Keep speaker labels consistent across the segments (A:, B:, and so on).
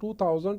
A: 2000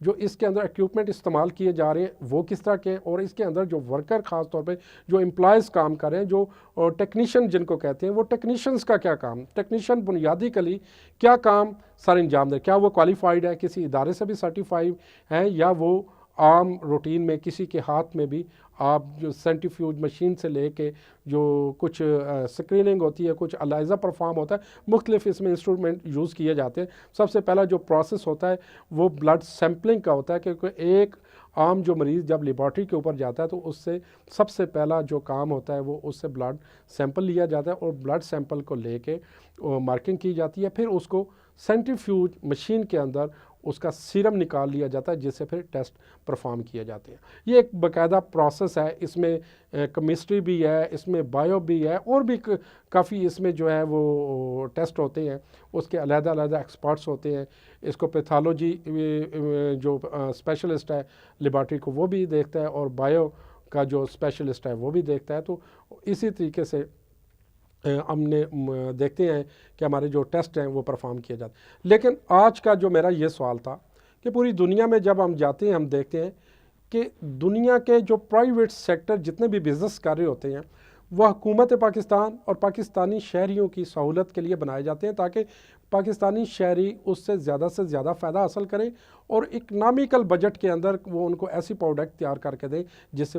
A: جو اس کے اندر ایکوپمنٹ استعمال کیے جا رہے ہیں وہ کس طرح کے ہیں، اور اس کے اندر جو ورکر خاص طور پہ جو امپلائز کام کر رہے ہیں، جو ٹیکنیشین جن کو کہتے ہیں، وہ ٹیکنیشینز کا کیا کام، ٹیکنیشین بنیادی کلی کیا کام سر انجام دے، کیا وہ کوالیفائڈ ہے، کسی ادارے سے بھی سرٹیفائڈ ہیں، یا وہ عام روٹین میں کسی کے ہاتھ میں بھی آپ جو سینٹریفیوج مشین سے لے کے جو کچھ سکریننگ ہوتی ہے، کچھ الائزہ پرفارم ہوتا ہے، مختلف اس میں انسٹرومنٹ یوز کیے جاتے ہیں۔ سب سے پہلا جو پروسیس ہوتا ہے وہ بلڈ سیمپلنگ کا ہوتا ہے، کیونکہ ایک عام جو مریض جب لیبارٹری کے اوپر جاتا ہے تو اس سے سب سے پہلا جو کام ہوتا ہے وہ اس سے بلڈ سیمپل لیا جاتا ہے، اور بلڈ سیمپل کو لے کے مارکنگ کی جاتی ہے، پھر اس کو سینٹریفیوج مشین کے اندر اس کا سیرم نکال لیا جاتا ہے، جس سے پھر ٹیسٹ پرفارم کیے جاتے ہیں۔ یہ ایک باقاعدہ پروسیس ہے، اس میں کیمسٹری بھی ہے، اس میں بایو بھی ہے، اور بھی کافی اس میں جو ہے وہ ٹیسٹ ہوتے ہیں، اس کے علیحدہ علیحدہ ایکسپرٹس ہوتے ہیں۔ اس کو پیتھالوجی جو اسپیشلسٹ ہے لیبارٹری کو وہ بھی دیکھتا ہے، اور بایو کا جو اسپیشلسٹ ہے وہ بھی دیکھتا ہے۔ تو اسی طریقے سے ہم نے دیکھتے ہیں کہ ہمارے جو ٹیسٹ ہیں وہ پرفارم کیے جاتے ہیں۔ لیکن آج کا جو میرا یہ سوال تھا کہ پوری دنیا میں جب ہم جاتے ہیں، ہم دیکھتے ہیں کہ دنیا کے جو پرائیویٹ سیکٹر جتنے بھی بزنس کر رہے ہوتے ہیں وہ حکومت پاکستان اور پاکستانی شہریوں کی سہولت کے لیے بنائے جاتے ہیں، تاکہ پاکستانی شہری اس سے زیادہ فائدہ حاصل کریں، اور اکنامیکل بجٹ کے اندر وہ ان کو ایسی پروڈکٹ تیار کر کے دیں جس سے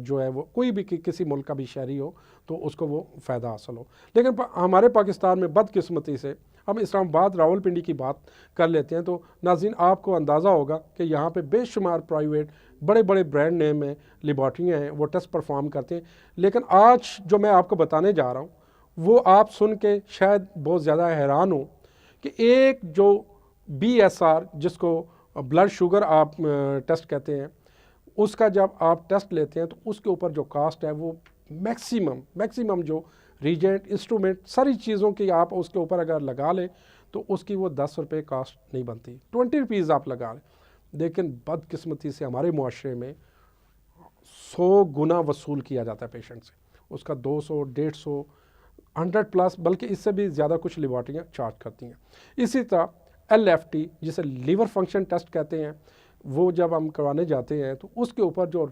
A: جو ہے وہ کوئی بھی کسی ملک کا بھی شہری ہو تو اس کو وہ فائدہ حاصل ہو۔ لیکن ہمارے پاکستان میں بدقسمتی سے ہم اسلام آباد راول پنڈی کی بات کر لیتے ہیں، تو ناظرین آپ کو اندازہ ہوگا کہ یہاں پہ بے شمار پرائیویٹ بڑے بڑے برانڈ نیم ہیں، لیبارٹریاں ہیں، وہ ٹیسٹ پرفارم کرتے ہیں۔ لیکن آج جو میں آپ کو بتانے جا رہا ہوں وہ آپ سن کے شاید بہت زیادہ حیران ہوں کہ ایک جو BSR جس کو بلڈ شوگر آپ ٹیسٹ کہتے ہیں، اس کا جب آپ ٹیسٹ لیتے ہیں تو اس کے اوپر جو کاسٹ ہے وہ میکسیمم جو ریجنٹ انسٹرومنٹ ساری چیزوں کی آپ اس کے اوپر اگر لگا لیں تو اس کی وہ 10 روپے کاسٹ نہیں بنتی، 20 روپیز آپ لگا لیں۔ لیکن بدقسمتی سے ہمارے معاشرے میں 100 گنا وصول کیا جاتا ہے پیشنٹ سے، اس کا 200 150 100 پلس، بلکہ اس سے بھی زیادہ کچھ لیبارٹریاں چارج کرتی ہیں۔ اسی طرح LFT جسے لیور فنکشن ٹیسٹ کہتے ہیں، وہ جب ہم کروانے جاتے ہیں تو اس کے اوپر جو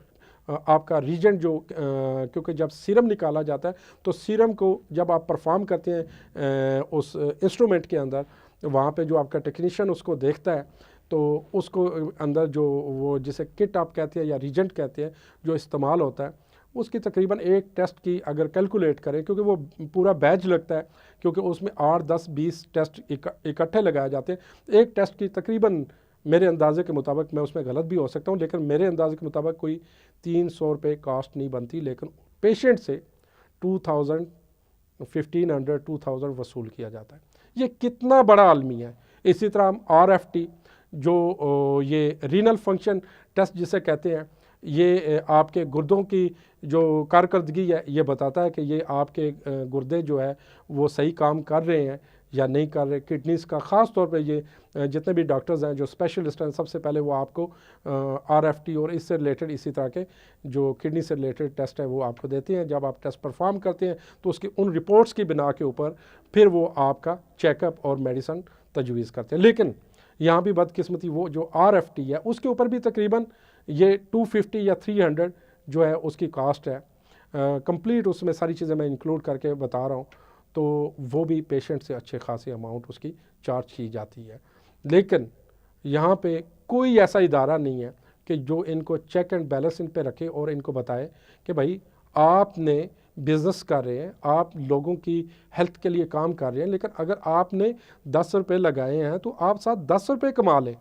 A: آپ کا ریجنٹ جو کیونکہ جب سیرم نکالا جاتا ہے تو سیرم کو جب آپ پرفارم کرتے ہیں اس انسٹرومنٹ کے اندر، وہاں پہ جو آپ کا ٹیکنیشین اس کو دیکھتا ہے تو اس کو اندر جو وہ جسے کٹ آپ کہتے ہیں یا ریجنٹ کہتے ہیں جو استعمال ہوتا ہے، اس کی تقریباً ایک ٹیسٹ کی اگر کیلکولیٹ کریں، کیونکہ وہ پورا بیچ لگتا ہے، کیونکہ اس میں 8 10 20 ٹیسٹ اکٹھے لگائے جاتے ہیں، ایک ٹیسٹ کی تقریباً میرے اندازے کے مطابق، میں اس میں غلط بھی ہو سکتا ہوں لیکن میرے اندازے کے مطابق کوئی 300 روپے کاسٹ نہیں بنتی، لیکن پیشنٹ سے 2000 1500 2000 وصول کیا جاتا ہے۔ یہ کتنا بڑا عالمی ہے۔ اسی طرح ہم RFT جو یہ رینل فنکشن ٹیسٹ جسے کہتے ہیں، یہ آپ کے گردوں کی جو کارکردگی ہے یہ بتاتا ہے کہ یہ آپ کے گردے جو ہے وہ صحیح کام کر رہے ہیں یا نہیں کر رہے۔ کڈنیز کا خاص طور پہ یہ جتنے بھی ڈاکٹرز ہیں جو اسپیشلسٹ ہیں، سب سے پہلے وہ آپ کو RFT اور اس سے ریلیٹڈ اسی طرح کے جو کڈنی سے ریلیٹڈ ٹیسٹ ہے وہ آپ کو دیتے ہیں۔ جب آپ ٹیسٹ پرفارم کرتے ہیں تو اس کی ان رپورٹس کی بنا کے اوپر پھر وہ آپ کا چیک اپ اور میڈیسن تجویز کرتے ہیں۔ لیکن یہاں بھی بدقسمتی وہ جو RFT ہے اس کے اوپر بھی تقریباً یہ 250 یا 300 جو ہے اس کی کاسٹ ہے، کمپلیٹ اس میں ساری چیزیں میں انکلوڈ کر کے بتا رہا ہوں، تو وہ بھی پیشنٹ سے اچھے خاصی اماؤنٹ اس کی چارج کی جاتی ہے۔ لیکن یہاں پہ کوئی ایسا ادارہ نہیں ہے کہ جو ان کو چیک اینڈ بیلنس ان پہ رکھے اور ان کو بتائے کہ بھائی آپ نے بزنس کر رہے ہیں، آپ لوگوں کی ہیلتھ کے لیے کام کر رہے ہیں، لیکن اگر آپ نے 10 روپے لگائے ہیں تو آپ ساتھ 10 روپے کما لیں،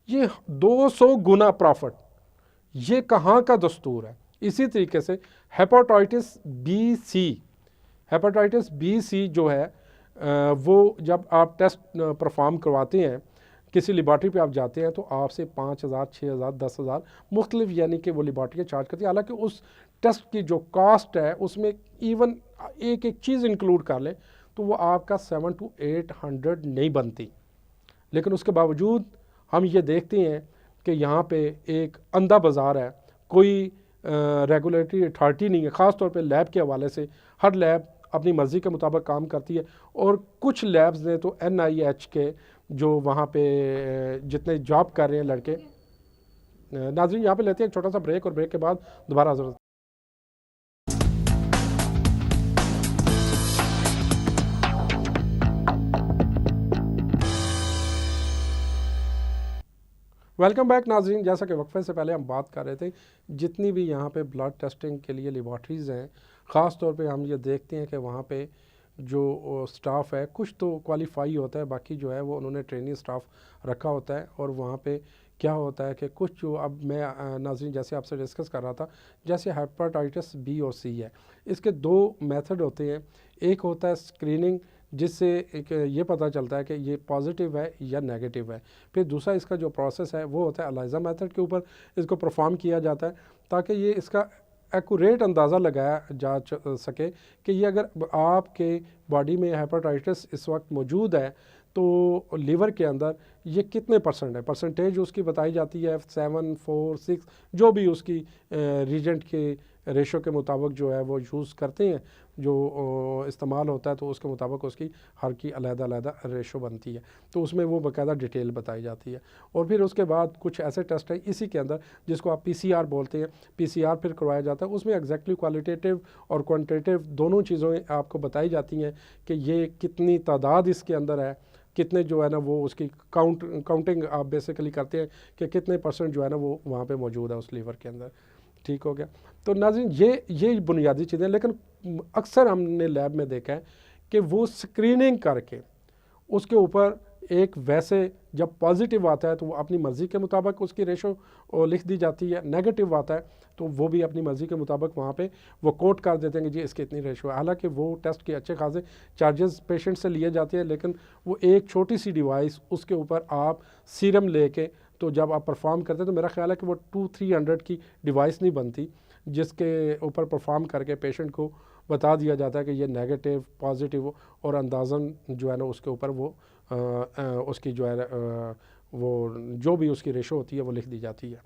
A: یہ 200 گنا پرافٹ، یہ کہاں کا دستور ہے؟ اسی طریقے سے ہیپاٹائٹس بی سی جو ہے وہ جب آپ ٹیسٹ پرفارم کرواتے ہیں، کسی لیبارٹری پہ آپ جاتے ہیں تو آپ سے 5000 6000 10,000 مختلف یعنی کہ وہ لیبارٹریاں چارج کرتی ہیں، حالانکہ اس ٹیسٹ کی جو کاسٹ ہے اس میں ایون ایک چیز انکلوڈ کر لیں تو وہ آپ کا 700 to 800 نہیں بنتی۔ لیکن اس کے باوجود ہم یہ دیکھتے ہیں کہ یہاں پہ ایک اندھا بازار ہے، کوئی ریگولیٹری اتھارٹی نہیں ہے، خاص طور پہ لیب کے حوالے سے۔ ہر لیب اپنی مرضی کے مطابق کام کرتی ہے، اور کچھ لیبز نے تو NIH کے جو وہاں پہ جتنے جاب کر رہے ہیں لڑکے. ناظرین یہاں پہ لیتے ہیں ایک چھوٹا سا بریک، اور بریک کے بعد دوبارہ حاضر. ویلکم بیک ناظرین. جیسا کہ وقفے سے پہلے ہم بات کر رہے تھے، جتنی بھی یہاں پہ بلڈ ٹیسٹنگ کے لیے لیبارٹریز ہیں، خاص طور پہ ہم یہ دیکھتے ہیں کہ وہاں پہ جو سٹاف ہے کچھ تو کوالیفائی ہوتا ہے، باقی جو ہے وہ انہوں نے ٹریننگ سٹاف رکھا ہوتا ہے. اور وہاں پہ کیا ہوتا ہے کہ کچھ جو اب میں ناظرین جیسے آپ سے ڈسکس کر رہا تھا، جیسے ہیپاٹائٹس B اور C ہے، اس کے 2 میتھڈ ہوتے ہیں. ایک ہوتا ہے اسکریننگ، جس سے ایک یہ پتہ چلتا ہے کہ یہ پازیٹیو ہے یا نیگیٹو ہے. پھر دوسرا اس کا جو پروسیس ہے وہ ہوتا ہے الائزا میتھڈ کے اوپر اس کو پرفارم کیا جاتا ہے، تاکہ یہ اس کا ایکوریٹ اندازہ لگایا جا سکے کہ یہ اگر آپ کے باڈی میں ہیپاٹائٹس اس وقت موجود ہے تو لیور کے اندر یہ کتنے پرسنٹ ہے. پرسنٹیج اس کی بتائی جاتی ہے 7 4 6، جو بھی اس کی ریجنٹ کے ریشو کے مطابق جو ہے وہ یوز کرتے ہیں، جو استعمال ہوتا ہے تو اس کے مطابق اس کی ہر کی علیحدہ علیحدہ ریشو بنتی ہے. تو اس میں وہ باقاعدہ ڈیٹیل بتائی جاتی ہے. اور پھر اس کے بعد کچھ ایسے ٹیسٹ ہیں اسی کے اندر جس کو آپ PCR بولتے ہیں. PCR پھر کروایا جاتا ہے. اس میں ایگزیکٹلی کوالیٹیٹیو اور کوانٹیٹیو دونوں چیزیں آپ کو بتائی جاتی ہیں کہ یہ کتنی تعداد اس کے اندر ہے، کتنے جو ہے نا وہ اس کی کاؤنٹنگ آپ بیسیکلی کرتے ہیں کہ کتنے پرسنٹ جو ہے نا وہ وہاں پہ موجود ہے اس لیور کے اندر. ٹھیک ہو گیا. تو ناظرین یہ بنیادی چیزیں، لیکن اکثر ہم نے لیب میں دیکھا ہے کہ وہ اسکریننگ کر کے اس کے اوپر ایک ویسے جب پازیٹیو آتا ہے تو وہ اپنی مرضی کے مطابق اس کی ریشو لکھ دی جاتی ہے، نیگیٹو آتا ہے تو وہ بھی اپنی مرضی کے مطابق وہاں پہ وہ کوٹ کر دیتے ہیں کہ جی اس کی اتنی ریشو ہے. حالانکہ وہ ٹیسٹ کے اچھے خاصے چارجز پیشنٹ سے لیے جاتے ہیں، لیکن وہ ایک چھوٹی سی ڈیوائس اس کے اوپر آپ سیرم لے کے تو جب آپ پرفارم کرتے ہیں تو میرا خیال ہے کہ وہ 200-300 کی ڈیوائس نہیں بنتی جس کے اوپر پرفارم کر کے پیشنٹ کو بتا دیا جاتا ہے کہ یہ نیگیٹو پازیٹیو، اور اندازاً جو ہے نا اس کے اوپر وہ اس کی جو ہے وہ جو بھی اس کی ریشو ہوتی ہے وہ لکھ دی جاتی ہے.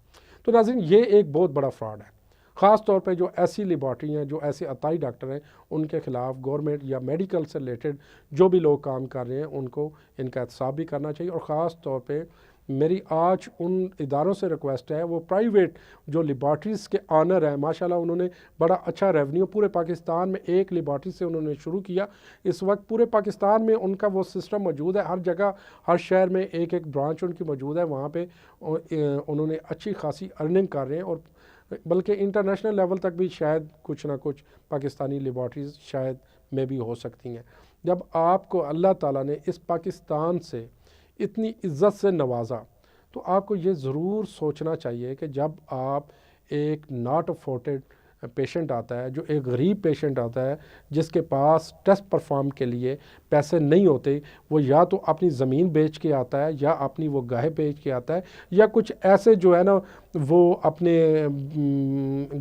A: تو ناظرین یہ ایک بہت بڑا فراڈ ہے، خاص طور پہ جو ایسی لیبارٹری ہیں، جو ایسے عطائی ڈاکٹر ہیں، ان کے خلاف گورنمنٹ یا میڈیکل سے ریلیٹڈ جو بھی لوگ کام کر رہے ہیں ان کو ان کا احتساب بھی کرنا چاہیے. اور خاص طور پہ میری آج ان اداروں سے ریکویسٹ ہے، وہ پرائیویٹ جو لیبارٹریز کے آنر ہیں، ماشاءاللہ انہوں نے بڑا اچھا ریونیو پورے پاکستان میں ایک لیبارٹری سے انہوں نے شروع کیا. اس وقت پورے پاکستان میں ان کا وہ سسٹم موجود ہے، ہر جگہ ہر شہر میں ایک برانچ ان کی موجود ہے. وہاں پہ انہوں نے اچھی خاصی ارننگ کر رہے ہیں، اور بلکہ انٹرنیشنل لیول تک بھی شاید کچھ نہ کچھ پاکستانی لیبارٹریز شاید میں بھی ہو سکتی ہیں. جب آپ کو اللہ تعالیٰ نے اس پاکستان سے اتنی عزت سے نوازا تو آپ کو یہ ضرور سوچنا چاہیے کہ جب آپ ایک ناٹ افورڈڈ پیشنٹ آتا ہے، جو ایک غریب پیشنٹ آتا ہے جس کے پاس ٹیسٹ پرفارم کے لیے پیسے نہیں ہوتے، وہ یا تو اپنی زمین بیچ کے آتا ہے یا اپنی وہ گاہیں بیچ کے آتا ہے، یا کچھ ایسے جو ہے نا وہ اپنے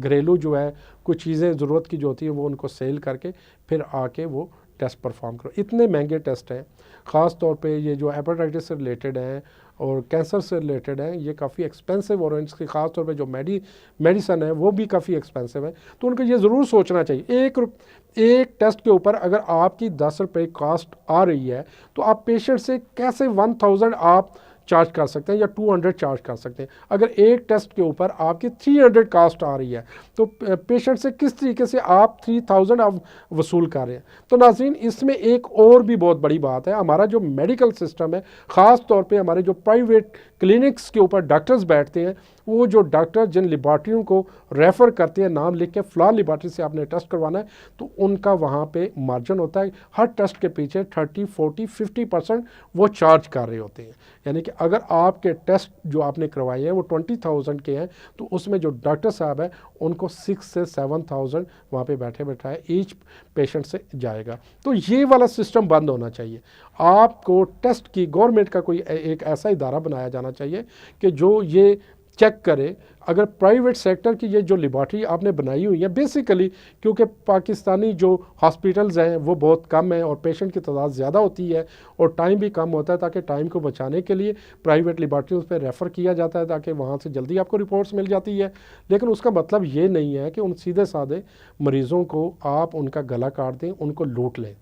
A: گھریلو جو ہے کچھ چیزیں ضرورت کی جو ہوتی ہیں وہ ان کو سیل کر کے پھر آ کے وہ ٹیسٹ پرفارم کرو. اتنے مہنگے ٹیسٹ ہیں، خاص طور پہ یہ جو ہیپاٹائٹس سے ریلیٹڈ ہیں اور کینسر سے ریلیٹڈ ہیں، یہ کافی ایکسپینسو، اور اس کی خاص طور پہ جو میڈیسن ہے وہ بھی کافی ایکسپینسو ہے. تو ان کو یہ ضرور سوچنا چاہیے، ایک ٹیسٹ کے اوپر اگر آپ کی 10 روپے کاسٹ آ رہی ہے تو آپ پیشنٹ سے کیسے 1000 آپ چارج کر سکتے ہیں یا 200 چارج کر سکتے ہیں. اگر ایک ٹیسٹ کے اوپر آپ کی 300 کاسٹ آ رہی ہے تو پیشنٹ سے کس طریقے سے آپ 3000 آپ وصول کر رہے ہیں. تو ناظرین اس میں ایک اور بھی بہت بڑی بات ہے، ہمارا جو میڈیکل سسٹم ہے، خاص طور پہ ہمارے جو پرائیویٹ کلینکس کے اوپر ڈاکٹرز بیٹھتے ہیں، وہ جو ڈاکٹر جن لیبارٹریوں کو ریفر کرتے ہیں، نام لکھ کے فلاں لیبارٹری سے آپ نے ٹیسٹ کروانا ہے، تو ان کا وہاں پہ مارجن ہوتا ہے، ہر ٹیسٹ کے پیچھے 30 40 50% وہ چارج کر رہے ہوتے ہیں. یعنی کہ اگر آپ کے ٹیسٹ جو آپ نے کروائے ہیں وہ 20,000 کے ہیں تو اس میں جو ڈاکٹر صاحب ہے ان کو 6 سے 7,000 وہاں پہ بیٹھے بیٹھائے ایچ پیشنٹ سے جائے گا. تو یہ والا سسٹم بند ہونا چاہیے. آپ کو ٹیسٹ کی گورنمنٹ کا کوئی ایک ایسا ادارہ بنایا جانا چاہیے کہ جو یہ چیک کرے. اگر پرائیویٹ سیکٹر کی یہ جو لیبارٹری آپ نے بنائی ہوئی ہے بیسیکلی کیونکہ پاکستانی جو ہاسپٹلز ہیں وہ بہت کم ہیں اور پیشنٹ کی تعداد زیادہ ہوتی ہے اور ٹائم بھی کم ہوتا ہے، تاکہ ٹائم کو بچانے کے لیے پرائیویٹ لیبارٹریز پہ ریفر کیا جاتا ہے تاکہ وہاں سے جلدی آپ کو رپورٹس مل جاتی ہے. لیکن اس کا مطلب یہ نہیں ہے کہ ان سیدھے سادے مریضوں کو آپ ان کا گلا کاٹ دیں، ان کو لوٹ لیں.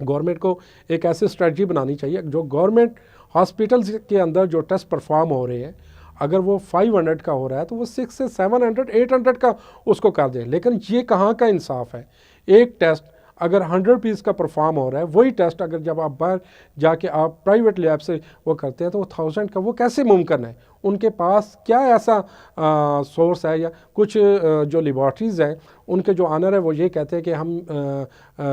A: گورنمنٹ کو ایک ایسی اسٹریٹجی بنانی چاہیے جو گورنمنٹ ہاسپٹلز کے اندر جو ٹیسٹ پرفارم ہو رہے ہیں اگر وہ 500 کا ہو رہا ہے تو وہ 600 سے 700 800 کا اس کو کر دیں. لیکن یہ کہاں کا انصاف ہے؟ ایک ٹیسٹ اگر 100 پیس کا پرفارم ہو رہا ہے، وہی ٹیسٹ اگر جب آپ باہر جا کے آپ پرائیویٹ لیب سے وہ کرتے ہیں تو وہ 1000 کا وہ کیسے ممکن ہے؟ ان کے پاس کیا ایسا سورس ہے؟ یا کچھ جو لیبارٹریز ہیں ان کے جو آنر ہے وہ یہ کہتے ہیں کہ ہم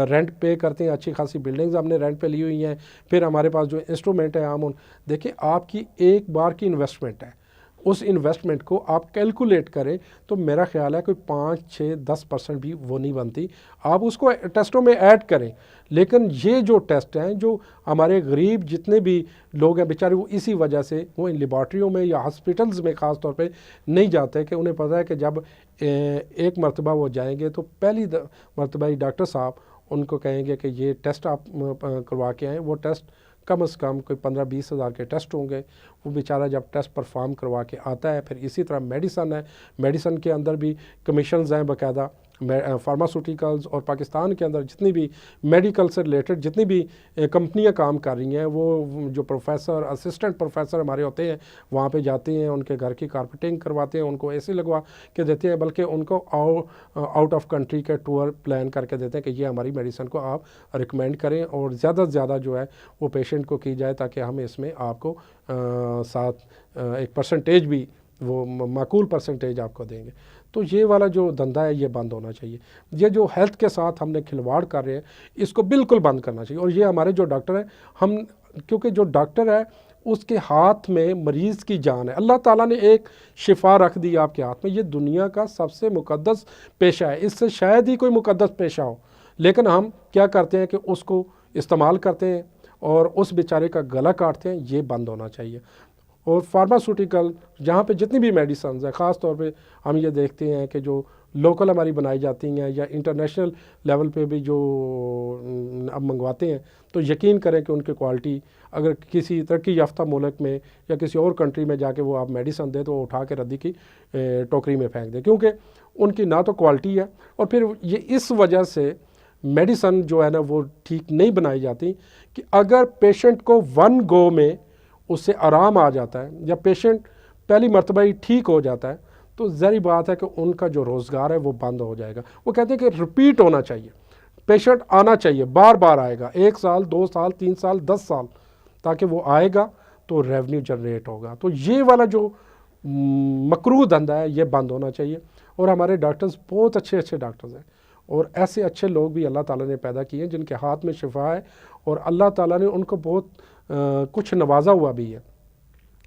A: رینٹ پے کرتے ہیں، اچھی خاصی بلڈنگز ہم نے رینٹ پہ لی ہوئی ہیں، پھر ہمارے پاس جو انسٹرومنٹ ہے ہم دیکھیں آپ کی ایک بار کی انویسٹمنٹ ہے، اس انویسٹمنٹ کو آپ کیلکولیٹ کریں تو میرا خیال ہے کوئی 5-6-10% بھی وہ نہیں بنتی. آپ اس کو ٹیسٹوں میں ایڈ کریں. لیکن یہ جو ٹیسٹ ہیں جو ہمارے غریب جتنے بھی لوگ ہیں بیچارے وہ اسی وجہ سے وہ ان لیبارٹریوں میں یا ہاسپٹلز میں خاص طور پہ نہیں جاتے کہ انہیں پتہ ہے کہ جب ایک مرتبہ وہ جائیں گے تو پہلی مرتبہ ہی ڈاکٹر صاحب ان کو کہیں گے کہ یہ ٹیسٹ آپ کروا کے آئیں. وہ ٹیسٹ کم از کم کوئی 15-20 ہزار کے ٹیسٹ ہوں گے. وہ بیچارہ جب ٹیسٹ پرفارم کروا کے آتا ہے، پھر اسی طرح میڈیسن ہے، میڈیسن کے اندر بھی کمیشنز ہیں باقاعدہ فارماسوٹیکلز، اور پاکستان کے اندر جتنی بھی میڈیکل سے ریلیٹڈ جتنی بھی کمپنیاں کام کر رہی ہیں وہ جو پروفیسر اسسٹنٹ پروفیسر ہمارے ہوتے ہیں وہاں پہ جاتے ہیں، ان کے گھر کی کارپیٹنگ کرواتے ہیں، ان کو ایسے لگوا کے دیتے ہیں، بلکہ ان کو آؤٹ آف کنٹری کے ٹور پلان کر کے دیتے ہیں کہ یہ ہماری میڈیسن کو آپ ریکمینڈ کریں اور زیادہ سے زیادہ جو ہے وہ پیشنٹ کو کی جائے تاکہ ہم اس میں آپ کو ساتھ ایک پرسنٹیج بھی وہ معقول پرسنٹیج آپ کو دیں گے. تو یہ والا جو دھندا ہے یہ بند ہونا چاہیے. یہ جو ہیلتھ کے ساتھ ہم نے کھلواڑ کر رہے ہیں اس کو بالکل بند کرنا چاہیے. اور یہ ہمارے جو ڈاکٹر ہیں ہم کیونکہ جو ڈاکٹر ہے اس کے ہاتھ میں مریض کی جان ہے. اللہ تعالیٰ نے ایک شفا رکھ دی آپ کے ہاتھ میں. یہ دنیا کا سب سے مقدس پیشہ ہے، اس سے شاید ہی کوئی مقدس پیشہ ہو، لیکن ہم کیا کرتے ہیں کہ اس کو استعمال کرتے ہیں اور اس بیچارے کا گلا کاٹتے ہیں. یہ بند ہونا چاہیے. اور فارماسوٹیکل جہاں پہ جتنی بھی میڈیسنز ہیں خاص طور پہ ہم یہ دیکھتے ہیں کہ جو لوکل ہماری بنائی جاتی ہیں یا انٹرنیشنل لیول پہ بھی جو اب منگواتے ہیں تو یقین کریں کہ ان کی کوالٹی اگر کسی ترقی یافتہ ملک میں یا کسی اور کنٹری میں جا کے وہ آپ میڈیسن دیں تو وہ اٹھا کے ردی کی ٹوکری میں پھینک دیں، کیونکہ ان کی نہ تو کوالٹی ہے اور پھر یہ اس وجہ سے میڈیسن جو ہے نا وہ ٹھیک نہیں بنائی جاتی کہ اگر پیشنٹ کو 1 گو میں اس سے آرام آ جاتا ہے یا پیشنٹ پہلی مرتبہ ہی ٹھیک ہو جاتا ہے تو ظاہری بات ہے کہ ان کا جو روزگار ہے وہ بند ہو جائے گا. وہ کہتے ہیں کہ رپیٹ ہونا چاہیے، پیشنٹ آنا چاہیے، بار بار آئے گا، 1 سال 2 سال 3 سال 10 سال، تاکہ وہ آئے گا تو ریونیو جنریٹ ہوگا. تو یہ والا جو مکروہ دھندا ہے یہ بند ہونا چاہیے. اور ہمارے ڈاکٹرز بہت اچھے اچھے ڈاکٹرز ہیں اور ایسے اچھے لوگ بھی اللہ تعالیٰ نے پیدا کیے ہیں جن کے ہاتھ میں شفا ہے اور اللہ تعالیٰ نے ان کو بہت کچھ نوازا ہوا بھی ہے،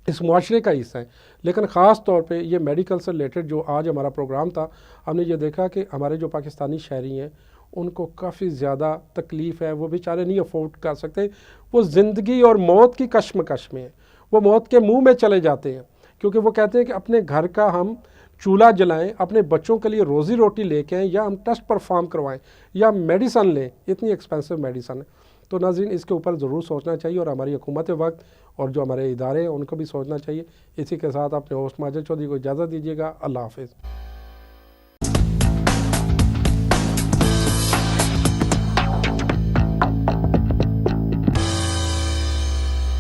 A: اس معاشرے کا حصہ ہے. لیکن خاص طور پہ یہ میڈیکل سے ریلیٹڈ جو آج ہمارا پروگرام تھا، ہم نے یہ دیکھا کہ ہمارے جو پاکستانی شہری ہیں ان کو کافی زیادہ تکلیف ہے. وہ بیچارے نہیں افورڈ کر سکتے، وہ زندگی اور موت کی کشمکش میں ہیں، وہ موت کے منہ میں چلے جاتے ہیں کیونکہ وہ کہتے ہیں کہ اپنے گھر کا ہم چولہا جلائیں، اپنے بچوں کے لیے روزی روٹی لے کے آئیں، یا ہم ٹیسٹ پرفارم کروائیں یا میڈیسن لیں، اتنی ایکسپینسو میڈیسن ہے. تو ناظرین اس کے اوپر ضرور سوچنا چاہیے اور ہماری حکومت وقت اور جو ہمارے ادارے ہیں ان کو بھی سوچنا چاہیے. اسی کے ساتھ اپنے ہوسٹ ماجد چودھری کو اجازت دیجیے گا. اللہ حافظ.